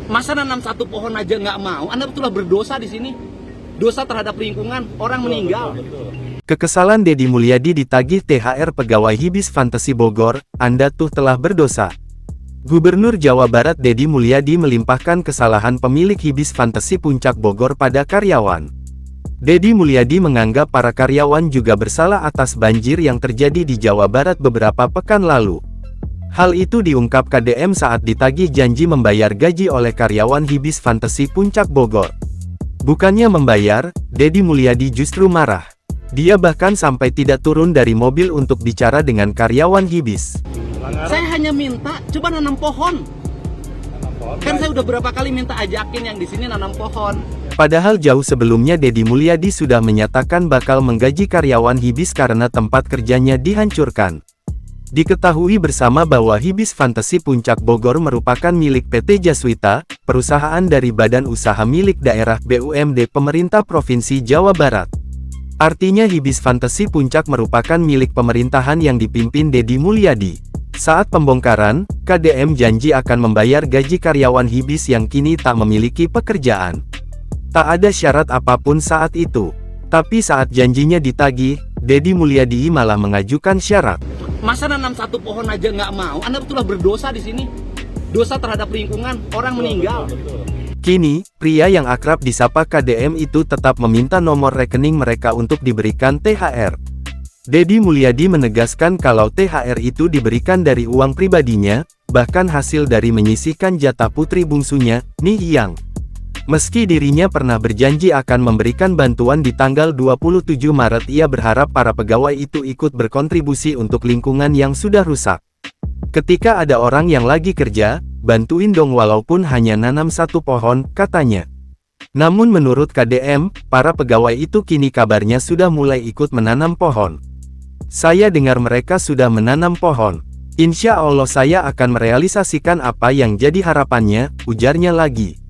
Masa nanam satu pohon aja nggak mau? Anda betullah berdosa di sini. Dosa terhadap lingkungan, orang meninggal. Kekesalan Deddy Mulyadi ditagih THR pegawai Hibis Fantasi Bogor, Anda tuh telah berdosa. Gubernur Jawa Barat Deddy Mulyadi melimpahkan kesalahan pemilik Hibis Fantasi Puncak Bogor pada karyawan. Deddy Mulyadi menganggap para karyawan juga bersalah atas banjir yang terjadi di Jawa Barat beberapa pekan lalu. Hal itu diungkap KDM saat ditagih janji membayar gaji oleh karyawan Hibis Fantasi Puncak Bogor. Bukannya membayar, Deddy Mulyadi justru marah. Dia bahkan sampai tidak turun dari mobil untuk bicara dengan karyawan Hibis. Saya hanya minta, coba nanam pohon. Kan saya udah berapa kali minta ajakin yang di sini nanam pohon. Padahal jauh sebelumnya Deddy Mulyadi sudah menyatakan bakal menggaji karyawan Hibis karena tempat kerjanya dihancurkan. Diketahui bersama bahwa Hibis Fantasi Puncak Bogor merupakan milik PT Jaswita, perusahaan dari Badan Usaha Milik Daerah BUMD Pemerintah Provinsi Jawa Barat. Artinya Hibis Fantasi Puncak merupakan milik pemerintahan yang dipimpin Deddy Mulyadi. Saat pembongkaran, KDM janji akan membayar gaji karyawan Hibis yang kini tak memiliki pekerjaan. Tak ada syarat apapun saat itu. Tapi saat janjinya ditagih, Deddy Mulyadi malah mengajukan syarat. Masa nanam satu pohon aja nggak mau? Anda betullah berdosa di sini. Dosa terhadap lingkungan, orang meninggal. Kini, pria yang akrab disapa KDM itu tetap meminta nomor rekening mereka untuk diberikan THR. Deddy Mulyadi menegaskan kalau THR itu diberikan dari uang pribadinya, bahkan hasil dari menyisihkan jatah putri bungsunya, Nih Yang. Meski dirinya pernah berjanji akan memberikan bantuan di tanggal 27 Maret, ia berharap para pegawai itu ikut berkontribusi untuk lingkungan yang sudah rusak. Ketika ada orang yang lagi kerja, bantuin dong walaupun hanya nanam satu pohon, katanya. Namun menurut KDM, para pegawai itu kini kabarnya sudah mulai ikut menanam pohon. Saya dengar mereka sudah menanam pohon. Insya Allah saya akan merealisasikan apa yang jadi harapannya, ujarnya lagi.